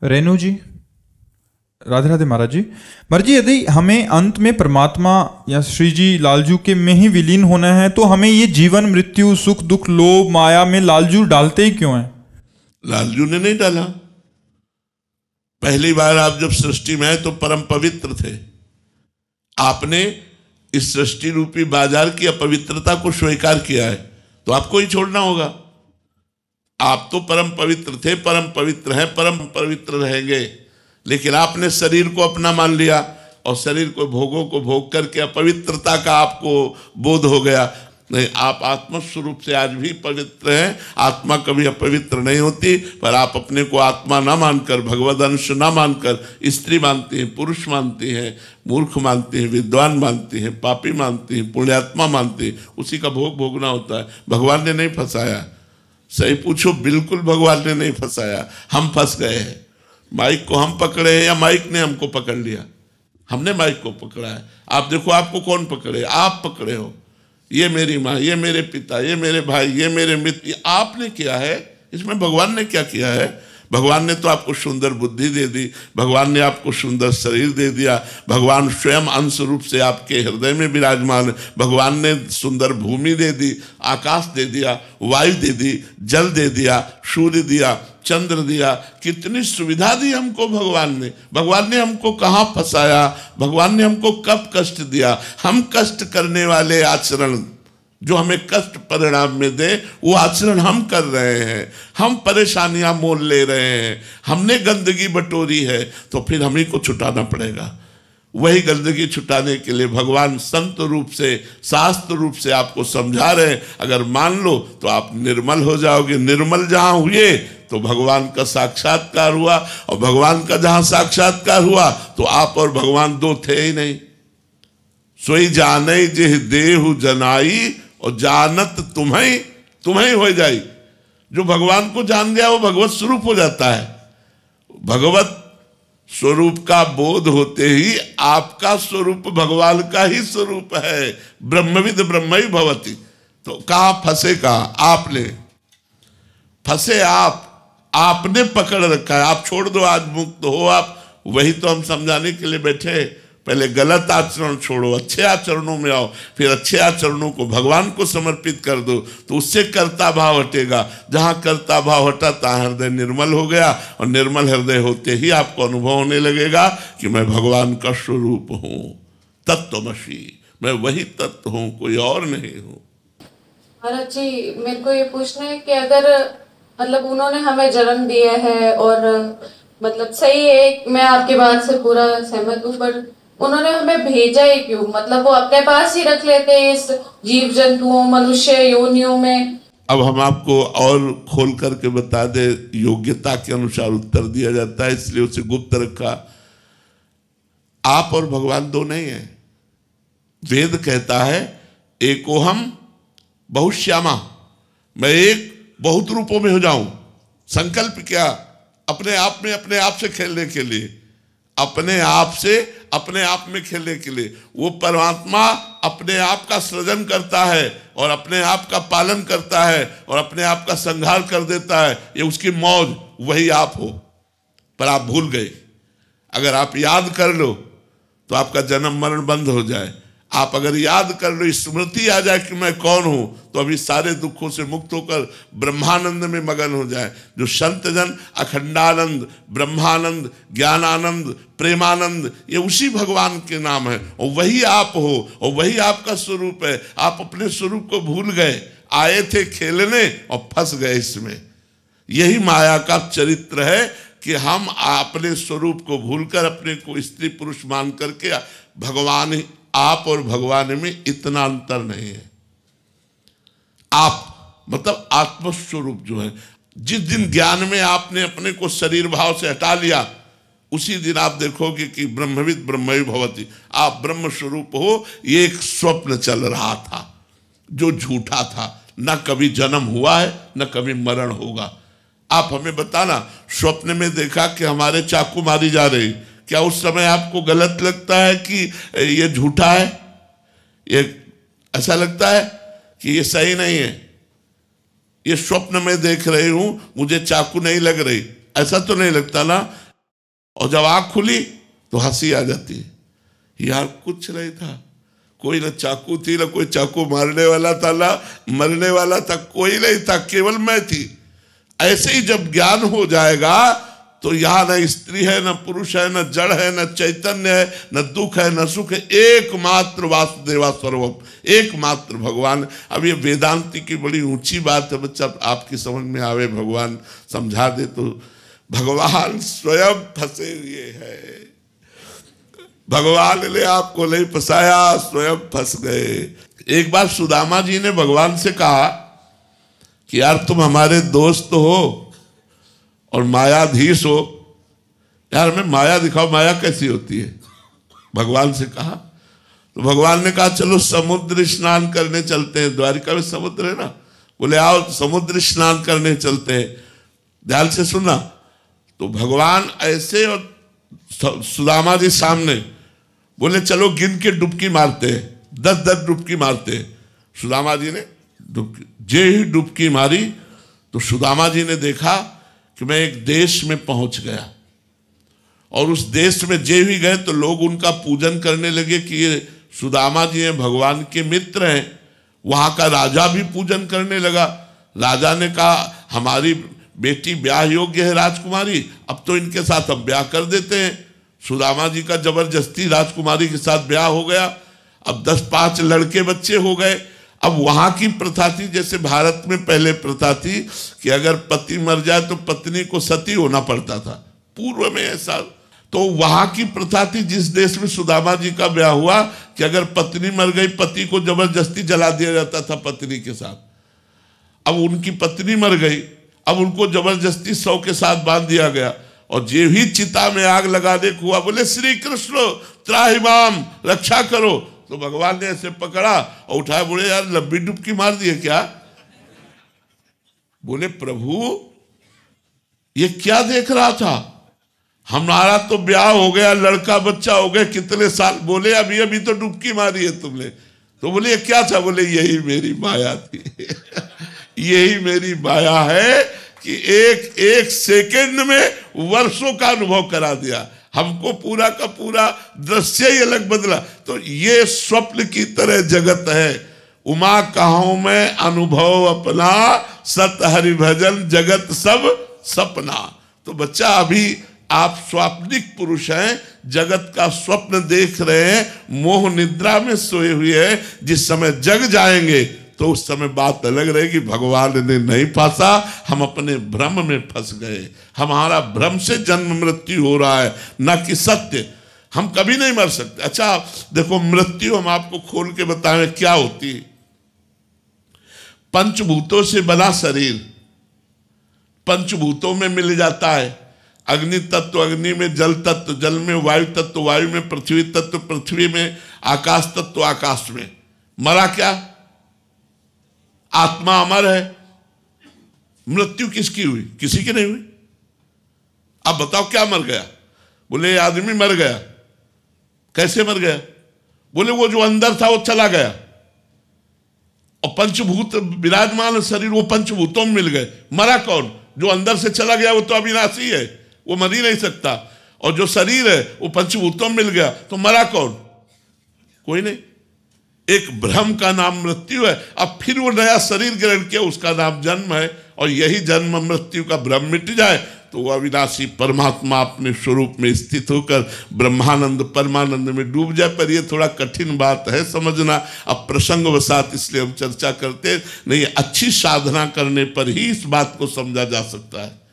रेणु जी, राधे राधे महाराज जी। महाराज जी, यदि हमें अंत में परमात्मा या श्री जी लालजू के में ही विलीन होना है तो हमें ये जीवन मृत्यु सुख दुख लोभ माया में लालजू डालते ही क्यों हैं? लालजू ने नहीं डाला। पहली बार आप जब सृष्टि में आए तो परम पवित्र थे। आपने इस सृष्टि रूपी बाजार की अपवित्रता को स्वीकार किया है तो आपको ही छोड़ना होगा। आप तो परम पवित्र थे, परम पवित्र हैं, परम पवित्र रहेंगे, लेकिन आपने शरीर को अपना मान लिया और शरीर को भोगों को भोग करके अपवित्रता का आपको बोध हो गया। नहीं, आप आत्मा स्वरूप से आज भी पवित्र हैं। आत्मा कभी अपवित्र नहीं होती, पर आप अपने को आत्मा ना मानकर, भगवद अंश ना मानकर स्त्री मानती हैं, पुरुष मानती हैं, मूर्ख मानती हैं, विद्वान मानती हैं, पापी मानती हैं, पुण्यात्मा मानती हैं। उसी का भोग भोगना होता है। भगवान ने नहीं फंसाया। सही पूछो, बिल्कुल भगवान ने नहीं फंसाया, हम फंस गए हैं। माइक को हम पकड़े हैं या माइक ने हमको पकड़ लिया? हमने माइक को पकड़ा है। आप देखो, आपको कौन पकड़े? आप पकड़े हो। ये मेरी माँ, ये मेरे पिता, ये मेरे भाई, ये मेरे मित्र, ये आपने किया है। इसमें भगवान ने क्या किया है? भगवान ने तो आपको सुंदर बुद्धि दे दी, भगवान ने आपको सुंदर शरीर दे दिया, भगवान स्वयं अंश रूप से आपके हृदय में विराजमान है। भगवान ने सुंदर भूमि दे दी, आकाश दे दिया, वायु दे दी, जल दे दिया, सूर्य दिया, चंद्र दिया। कितनी सुविधा दी हमको भगवान ने। भगवान ने हमको कहाँ फंसाया? भगवान ने हमको कब कष्ट दिया? हम कष्ट करने वाले आचरण जो हमें कष्ट परिणाम में दे, वो आचरण हम कर रहे हैं। हम परेशानियां मोल ले रहे हैं, हमने गंदगी बटोरी है, तो फिर हम ही को छुटाना पड़ेगा। वही गंदगी छुटाने के लिए भगवान संत रूप से, शास्त्र रूप से आपको समझा रहे हैं। अगर मान लो तो आप निर्मल हो जाओगे। निर्मल जहां हुए तो भगवान का साक्षात्कार हुआ, और भगवान का जहां साक्षात्कार हुआ तो आप और भगवान दो थे ही नहीं। सोई जाने जिह देहु जनाई, और जानत तुम्हें हो जाई। जो भगवान को जान गया वो भगवत स्वरूप हो जाता है। भगवत स्वरूप का बोध होते ही आपका स्वरूप भगवान का ही स्वरूप है। ब्रह्मविद ब्रह्म ही भवति। तो कहां फंसे? कहां आपने फंसे? आपने पकड़ रखा है। आप छोड़ दो, आज मुक्त हो आप। वही तो हम समझाने के लिए बैठे। पहले गलत आचरण छोड़ो, अच्छे आचरणों में आओ, फिर अच्छे आचरणों को भगवान को समर्पित कर दो, तो उससे कर्ता भाव हटेगा। जहां कर्ता भाव हटा तहां हृदय निर्मल हो गया, और निर्मल हृदय होते ही आपको अनुभव होने लगेगा कि मैं भगवान का स्वरूप हूं, तत्वमसि, मैं वही तत्व हूं, कोई और नहीं हूं। महाराज जी, मेरे को ये पूछना है कि अगर मतलब उन्होंने हमें जन्म दिया है और मतलब सही है, मैं आपकी बात से पूरा सहमत हूँ, पर उन्होंने हमें भेजा ही क्यों? मतलब वो अपने पास ही रख लेते हैं इस जीव जंतुओं, मनुष्य योनियों में। अब हम आपको और खोल करके बता दे, योग्यता के अनुसार उत्तर दिया जाता है, इसलिए उसे गुप्त रखा। आप और भगवान दो नहीं है। वेद कहता है एकोहम बहुश्यामा, मैं एक बहुत रूपों में हो जाऊं। संकल्प क्या? अपने आप में अपने आप से खेलने के लिए, अपने आप से अपने आप में खेलने के लिए। वो परमात्मा अपने आप का सृजन करता है और अपने आप का पालन करता है और अपने आप का संहार कर देता है। ये उसकी मौज, वही आप हो। पर आप भूल गए। अगर आप याद कर लो तो आपका जन्म मरण बंद हो जाए। आप अगर याद कर लो, स्मृति आ जाए कि मैं कौन हूं, तो अभी सारे दुखों से मुक्त होकर ब्रह्मानंद में मगन हो जाए। जो संत जन अखंडानंद, ब्रह्मानंद, ज्ञानानंद, प्रेमानंद, ये उसी भगवान के नाम है, और वही आप हो, और वही आपका स्वरूप है। आप अपने स्वरूप को भूल गए, आए थे खेलने और फंस गए इसमें। यही माया का चरित्र है कि हम अपने स्वरूप को भूलकर अपने को स्त्री पुरुष मान करके भगवान, आप और भगवान में इतना अंतर नहीं है। आप मतलब आत्मस्वरूप जो है, जिस दिन ज्ञान में आपने अपने को शरीर भाव से हटा लिया, उसी दिन आप देखोगे कि ब्रह्मविद ब्रह्म भवति, आप ब्रह्म स्वरूप हो। ये एक स्वप्न चल रहा था जो झूठा था। न कभी जन्म हुआ है, न कभी मरण होगा। आप हमें बताना, स्वप्न में देखा कि हमारे चाकू मारी जा रही, क्या उस समय आपको गलत लगता है कि ये झूठा है? ये ऐसा लगता है कि ये सही नहीं है? ये स्वप्न में देख रही हूं, मुझे चाकू नहीं लग रही, ऐसा तो नहीं लगता ना? और जब आंख खुली तो हंसी आ जाती है, यार कुछ नहीं था, कोई ना चाकू थी, ना कोई चाकू मारने वाला था, ना मरने वाला था, कोई नहीं था, केवल मैं थी। ऐसे ही जब ज्ञान हो जाएगा तो यहाँ न स्त्री है, न पुरुष है, न जड़ है, न चैतन्य है, न दुख है, न सुख है, एकमात्र वासुदेवा सर्वम, एकमात्र भगवान। अब ये वेदांति की बड़ी ऊंची बात है बच्चा, आपकी समझ में आवे, भगवान समझा दे तो। भगवान स्वयं फंसे हुए हैं, भगवान ने आपको नहीं फंसाया, स्वयं फंस गए। एक बार सुदामा जी ने भगवान से कहा कि यार तुम हमारे दोस्त हो और मायाधीश हो, यार हमें माया दिखाओ, माया कैसी होती है। भगवान से कहा तो भगवान ने कहा चलो समुद्र स्नान करने चलते हैं, द्वारिका में समुद्र है ना, बोले आओ समुद्र स्नान करने चलते हैं। ध्यान से सुनना, तो भगवान ऐसे और सुदामा जी सामने बोले चलो गिन के डुबकी मारते हैं, 10-10 डुबकी मारते हैं। सुदामा जी ने जे ही डुबकी मारी तो सुदामा जी ने देखा कि मैं एक देश में पहुंच गया, और उस देश में जे भी गए तो लोग उनका पूजन करने लगे कि ये सुदामा जी हैं, भगवान के मित्र हैं। वहां का राजा भी पूजन करने लगा। राजा ने कहा हमारी बेटी ब्याह योग्य है राजकुमारी, अब तो इनके साथ हम ब्याह कर देते हैं। सुदामा जी का जबरदस्ती राजकुमारी के साथ ब्याह हो गया। अब 10-5 लड़के बच्चे हो गए। अब वहां की प्रथा थी, जैसे भारत में पहले प्रथा थी कि अगर पति मर जाए तो पत्नी को सती होना पड़ता था, पूर्व में ऐसा। तो वहां की प्रथा थी जिस देश में सुदामा जी का ब्याह हुआ कि अगर पत्नी मर गई, पति को जबरदस्ती जला दिया जाता था पत्नी के साथ। अब उनकी पत्नी मर गई, अब उनको जबरदस्ती 100 के साथ बांध दिया गया, और जे ही चिता में आग लगाने को हुआ बोले श्री कृष्ण त्राहिमाम, रक्षा करो। तो भगवान ने ऐसे पकड़ा और उठाया, बोले यार लंबी डुबकी मार दिए क्या। बोले प्रभु ये क्या देख रहा था, हमारा तो ब्याह हो गया, लड़का बच्चा हो गया, कितने साल। बोले अभी अभी तो डुबकी मारी है तुमने। तो बोले ये क्या था। बोले यही मेरी माया थी यही मेरी माया है कि एक सेकंड में वर्षों का अनुभव करा दिया, हमको पूरा का पूरा दृश्य ही अलग बदला। तो ये स्वप्न की तरह जगत है। उमा कहूं मैं अनुभव अपना, सत हरि भजन जगत सब सपना। तो बच्चा अभी आप स्वाप्निक पुरुष हैं, जगत का स्वप्न देख रहे हैं, मोह निद्रा में सोए हुए हैं। जिस समय जग जाएंगे तो उस समय बात अलग रहेगी, भगवान ने नहीं फंसा, हम अपने भ्रम में फंस गए। हमारा भ्रम से जन्म मृत्यु हो रहा है, न कि सत्य। हम कभी नहीं मर सकते। अच्छा देखो, मृत्यु हम आपको खोल के बताएं क्या होती है। पंचभूतों से बना शरीर पंचभूतों में मिल जाता है। अग्नि तत्व अग्नि में, जल तत्व जल में, वायु तत्व वायु में, पृथ्वी तत्व पृथ्वी में, आकाश तत्व आकाश में। मरा क्या? आत्मा अमर है। मृत्यु किसकी हुई? किसी की नहीं हुई। अब बताओ क्या मर गया? बोले आदमी मर गया। कैसे मर गया? बोले वो जो अंदर था वो चला गया, और पंचभूत विराजमान शरीर वो पंचभूतों में मिल गए। मरा कौन? जो अंदर से चला गया वो तो अविनाशी है, वो मर ही नहीं सकता। और जो शरीर है वो पंचभूतों में मिल गया, तो मरा कौन? कोई नहीं। एक भ्रम का नाम मृत्यु है। अब फिर वो नया शरीर ग्रहण किया, उसका नाम जन्म है। और यही जन्म मृत्यु का भ्रम मिट जाए तो वो अविनाशी परमात्मा अपने स्वरूप में स्थित होकर ब्रह्मानंद परमानंद में डूब जाए। पर ये थोड़ा कठिन बात है समझना। अब प्रसंग वसात इसलिए हम चर्चा करते नहीं, अच्छी साधना करने पर ही इस बात को समझा जा सकता है।